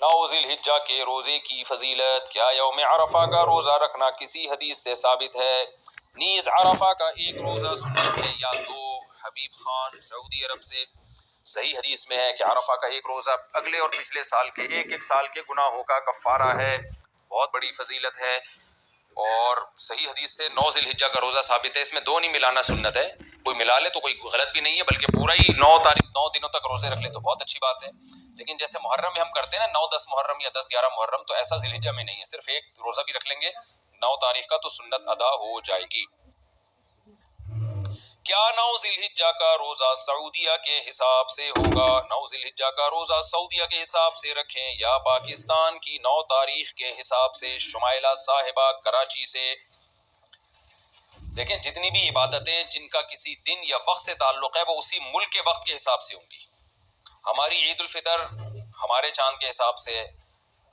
9 ذی الحجہ کے روزے کی فضیلت. کیا یوم عرفہ کا روزہ رکھنا کسی حدیث سے ثابت ہے؟ نیز عرفہ کا ایک روزہ سنت ہے یا دو؟ حبیب خان سعودی عرب سے. صحیح حدیث میں ہے کہ عرفہ کا ایک روزہ اگلے اور پچھلے سال کے ایک سال کے گناہوں کا کفارہ ہے. بہت بڑی فضیلت ہے. اور صحیح حدیث سے 9 ذی الحجہ کا روزہ ثابت ہے. اس میں 2 نہیں ملانا سنت ہے. کوئی ملا لے تو کوئی غلط بھی نہیں ہے، بلکہ پورا ہی 9 دنوں تک روزے رکھ لے تو بہت اچھی بات ہے. لیکن جیسے محرم میں ہم کرتے ہیں نا 9-10 محرم یا 10-11 محرم، تو ایسا ذی الحجہ میں نہیں ہے. صرف ایک روزہ بھی رکھ لیں گے 9 تاریخ کا تو سنت ادا ہو جائے گی. کیا 9 ذی الحجہ کا روزہ سعودیہ کے حساب سے ہوگا؟ 9 ذی الحجہ کا روزہ سعودیہ کے حساب سے رکھیں یا پاکستان کی 9 تاریخ کے حساب سے؟ شمائلہ صاحبہ کراچی سے. دیکھیں جتنی بھی عبادتیں جن کا کسی دن یا وقت سے تعلق ہے وہ اسی ملک کے وقت کے حساب سے ہوں گی. ہماری عید الفطر ہمارے چاند کے حساب سے،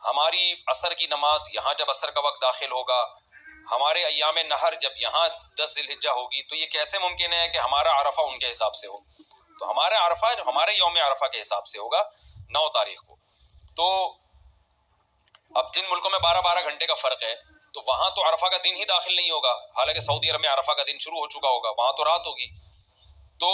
ہماری عصر کی نماز یہاں جب عصر کا وقت داخل ہوگا، ہمارے ایام نہر جب یہاں 10 ذی الحجہ ہوگی، تو یہ کیسے ممکن ہے کہ ہمارا عرفہ ان کے حساب سے ہو؟ تو ہمارا عرفہ جو ہمارے یوم عرفہ کے حساب سے ہوگا 9 تاریخ کو. تو اب جن ملکوں میں 12 گھنٹے کا فرق ہے تو وہاں تو عرفہ کا دن ہی داخل نہیں ہوگا، حالانکہ سعودی عرب میں عرفہ کا دن شروع ہو چکا ہوگا، وہاں تو رات ہوگی. تو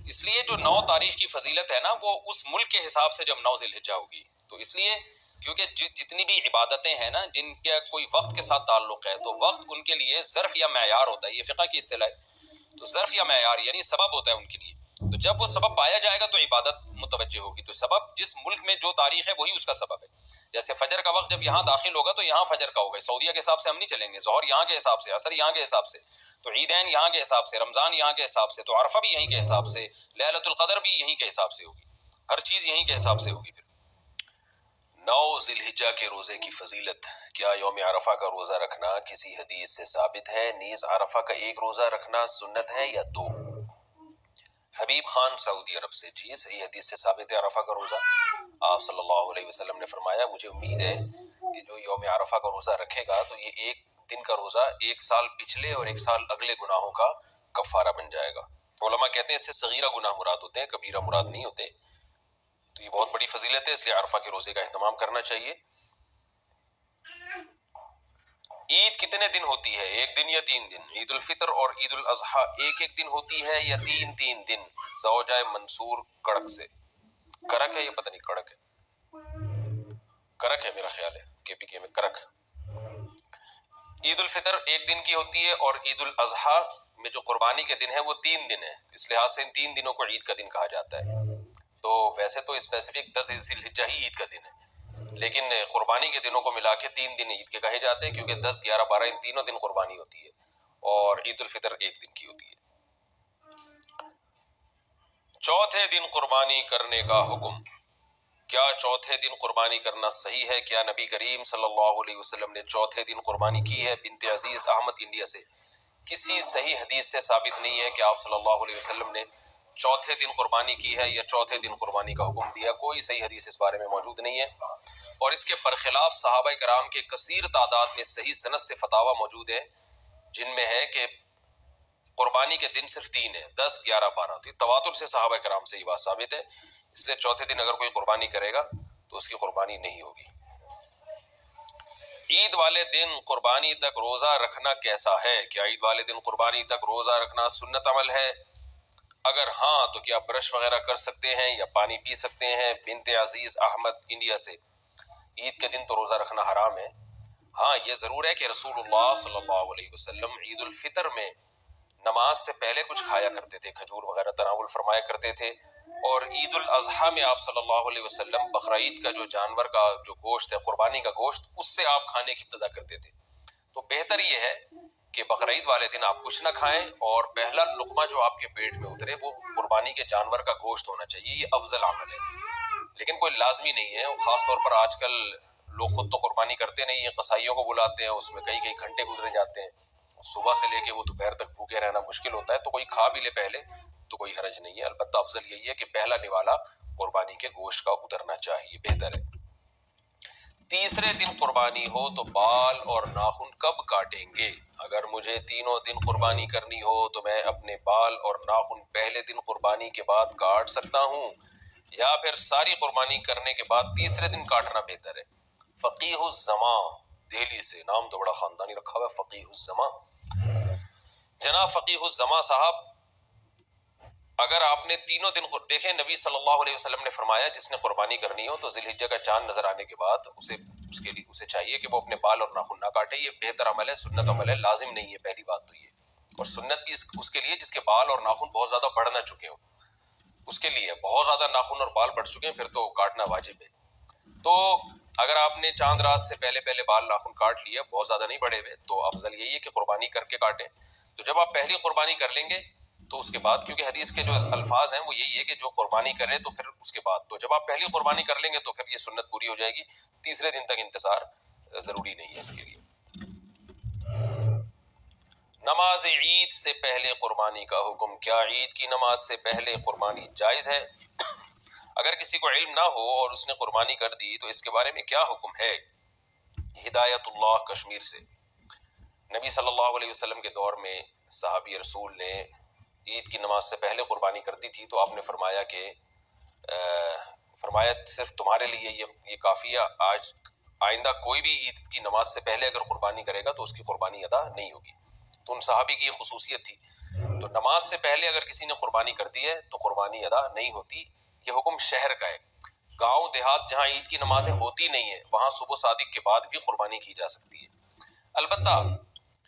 اس لیے جو 9 تاریخ کی فضیلت ہے نا وہ اس ملک کے حساب سے جب 9 ذی الحجہ ہوگی، تو اس لیے کیونکہ جتنی بھی عبادتیں ہیں نا جن کا کوئی وقت کے ساتھ تعلق ہے تو وقت ان کے لیے ظرف یا معیار ہوتا ہے. یہ فقہ کی اصطلاح ہے. تو ظرف یا معیار یعنی سبب ہوتا ہے ان کے لیے. تو جب وہ سبب پایا جائے گا تو عبادت متوجہ ہوگی. تو سبب جس ملک میں جو تاریخ ہے وہی اس کا سبب ہے. جیسے فجر کا وقت جب یہاں داخل ہوگا تو یہاں فجر کا ہوگا. سعودیہ کے حساب سے ہم نہیں چلیں گے. ظہر یہاں کے حساب سے، عصر یہاں کے حساب سے، تو عیدین یہاں کے حساب سے، رمضان یہاں کے حساب سے، تو عرفہ بھی یہیں کے حساب سے، لیلۃ القدر بھی یہیں کے حساب سے ہوگی. ہر چیز یہیں کے حساب سے ہوگی. پھر 9 ذی الحجہ کے روزے کی فضیلت. کیا یوم عرفہ کا روزہ رکھنا کسی حدیث سے ثابت ہے؟ نیز عرفہ کا ایک روزہ رکھنا سنت ہے یا 2؟ حبیب خان سعودی عرب سے. جی صحیح حدیث سے ثابت ہے عرفہ کا روزہ. آپ صلی اللہ علیہ وسلم نے فرمایا مجھے امید ہے کہ جو یوم عرفہ کا روزہ رکھے گا تو یہ ایک دن کا روزہ 1 سال پچھلے اور 1 سال اگلے گناہوں کا کفارہ بن جائے گا. علماء کہتے ہیں اس سے صغیرہ گناہ مراد ہوتے ہیں، کبیرہ مراد نہیں ہوتے. تو یہ بہت بڑی فضیلت ہے، اس لیے عرفہ کے روزے کا اہتمام کرنا چاہیے. عید کتنے دن ہوتی ہے؟ 1 دن یا 3 دن؟ عید الفطر اور عید الاضحیٰ ایک دن ہوتی ہے یا 3 دن؟ زوجہ منصور کڑک سے. کرک ہے یہ پتہ نہیں کڑک ہے، کرک ہے میرا خیال ہے، KPK میں کرک. عید الفطر 1 دن کی ہوتی ہے اور عید الاضحیٰ میں جو قربانی کے دن ہے وہ 3 دن ہے. اس لحاظ سے ان 3 دنوں کو عید کا دن کہا جاتا ہے. تو ویسے تو اسپیسیفک 10 ذی الحجہ ہی عید کا دن ہے، لیکن قربانی کے دنوں کو ملا کے 3 دن عید کے کہے جاتے ہیں، کیونکہ 10 11 12 ان تینوں دن قربانی ہوتی ہے اور عید الفطر 1 دن کی ہوتی ہے. چوتھے دن قربانی کرنے کا حکم. کیا چوتھے دن قربانی کرنا صحیح ہے؟ کیا نبی کریم صلی اللہ علیہ وسلم نے چوتھے دن قربانی کی ہے؟ بنت عزیز احمد انڈیا سے. کسی صحیح حدیث سے ثابت نہیں ہے کہ آپ صلی اللہ علیہ وسلم نے چوتھے دن قربانی کی ہے یا چوتھے دن قربانی کا حکم دیا. کوئی صحیح حدیث اس بارے میں موجود نہیں ہے، اور اس کے برخلاف صحابہ کرام کے کثیر تعداد میں صحیح سند سے فتاوی موجود ہے جن میں ہے کہ قربانی کے دن صرف 3 ہیں، 10 11 12. تو تواتر سے صحابہ کرام سے یہ بات ثابت ہے. اس لیے چوتھے دن اگر کوئی قربانی کرے گا تو اس کی قربانی نہیں ہوگی. عید والے دن قربانی تک روزہ رکھنا کیسا ہے؟ کیا عید والے دن قربانی تک روزہ رکھنا سنت عمل ہے؟ اگر ہاں تو کیا برش وغیرہ کر سکتے ہیں یا پانی پی سکتے ہیں؟ بنت عزیز احمد انڈیا سے. عید کے دن تو روزہ رکھنا حرام ہے. ہاں یہ ضرور ہے کہ رسول اللہ صلی اللہ علیہ وسلم عید الفطر میں نماز سے پہلے کچھ کھایا کرتے تھے، کھجور وغیرہ تناول فرمایا کرتے تھے، اور عید الاضحیٰ میں آپ صلی اللہ علیہ وسلم بقرعید کا جو جانور کا جو گوشت ہے، قربانی کا گوشت، اس سے آپ کھانے کی ابتدا کرتے تھے. تو بہتر یہ ہے کہ بقرعید والے دن آپ کچھ نہ کھائیں اور پہلا لقمہ جو آپ کے پیٹ میں اترے وہ قربانی کے جانور کا گوشت ہونا چاہیے. یہ افضل عمل ہے، لیکن کوئی لازمی نہیں ہے. خاص طور پر آج کل لوگ خود تو قربانی کرتے نہیں ہیں، قصائیوں کو بلاتے ہیں، اس میں کئی گھنٹے گزرے جاتے ہیں، صبح سے لے کے وہ دوپہر تک بھوکے رہنا مشکل ہوتا ہے. تو کوئی کھا بھی لے پہلے تو کوئی حرج نہیں ہے. البتہ افضل یہی ہے کہ پہلا نوالا قربانی کے گوشت کا اترنا چاہیے، بہتر ہے. تیسرے دن قربانی ہو تو بال اور ناخن کب کاٹیں گے؟ اگر مجھے تینوں دن قربانی کرنی ہو تو میں اپنے بال اور ناخن پہلے دن قربانی کے بعد کاٹ سکتا ہوں یا پھر ساری قربانی کرنے کے بعد تیسرے دن کاٹنا بہتر ہے. فقیہ الزمان، دہلی سے، نام تو بڑا خاندانی رکھا ہوا ہے، فقیہ الزمان. جناب فقیہ الزمان صاحب، اگر آپ نے تینوں دن دیکھیں، نبی صلی اللہ علیہ وسلم نے فرمایا جس نے قربانی کرنی ہو تو ذی الحجہ کا چاند نظر آنے کے بعد اسے چاہیے کہ وہ اپنے بال اور ناخن نہ کاٹے. یہ بہتر عمل ہے، سنت عمل ہے، لازم نہیں ہے. پہلی بات تو یہ، اور سنت بھی اس کے لیے جس کے بال اور ناخن بہت زیادہ بڑھ نہ چکے ہوں، اس کے لیے. بہت زیادہ ناخن اور بال بڑھ چکے ہیں پھر تو کاٹنا واجب ہے. تو اگر آپ نے چاند رات سے پہلے بال ناخن کاٹ لیا، بہت زیادہ نہیں بڑھے ہوئے، تو افضل یہی ہے کہ قربانی کر کے کاٹیں. تو جب آپ پہلی قربانی کر لیں گے تو اس کے بعد، کیونکہ حدیث کے جو الفاظ ہیں وہ یہی ہے کہ جو قربانی کرے تو پھر اس کے بعد، تو جب آپ پہلی قربانی کر لیں گے تو پھر یہ سنت پوری ہو جائے گی. تیسرے دن تک انتظار ضروری نہیں ہے اس کے لیے. نماز عید سے پہلے قربانی کا حکم. کیا عید کی نماز سے پہلے قربانی جائز ہے؟ اگر کسی کو علم نہ ہو اور اس نے قربانی کر دی تو اس کے بارے میں کیا حکم ہے؟ ہدایت اللہ کشمیر سے. نبی صلی اللہ علیہ وسلم کے دور میں صحابی رسول نے عید کی نماز سے پہلے قربانی کرتی تھی تو آپ نے فرمایا کہ فرمایا صرف تمہارے لیے یہ کافی ہے. آئندہ کوئی بھی عید کی نماز سے پہلے اگر قربانی کرے گا تو اس کی قربانی ادا نہیں ہوگی. تو ان صحابی کی یہ خصوصیت تھی. تو نماز سے پہلے اگر کسی نے قربانی کر دی ہے تو قربانی ادا نہیں ہوتی. یہ حکم شہر کا ہے. گاؤں دیہات جہاں عید کی نمازیں ہوتی نہیں ہیں وہاں صبح صادق کے بعد بھی قربانی کی جا سکتی ہے. البتہ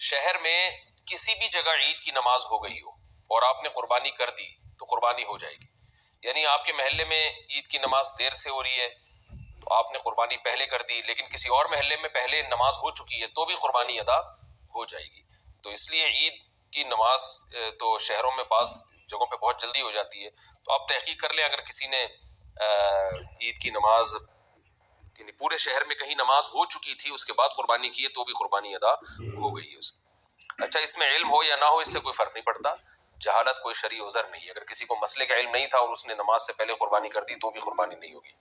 شہر میں کسی بھی جگہ عید کی نماز ہو گئی ہو اور آپ نے قربانی کر دی تو قربانی ہو جائے گی. یعنی آپ کے محلے میں عید کی نماز دیر سے ہو رہی ہے تو آپ نے قربانی پہلے کر دی، لیکن کسی اور محلے میں پہلے نماز ہو چکی ہے تو بھی قربانی ادا ہو جائے گی. تو اس لیے عید کی نماز تو شہروں میں بعض جگہوں پہ بہت جلدی ہو جاتی ہے. تو آپ تحقیق کر لیں، اگر کسی نے عید کی نماز یعنی پورے شہر میں کہیں نماز ہو چکی تھی اس کے بعد قربانی کی ہے تو بھی قربانی ادا ہو گئی ہے اس کی. اچھا، اس میں علم ہو یا نہ ہو اس سے کوئی فرق نہیں پڑتا. جہالت کوئی شرعی عذر نہیں ہے. اگر کسی کو مسئلے کا علم نہیں تھا اور اس نے نماز سے پہلے قربانی کر دی تو بھی قربانی نہیں ہوگی.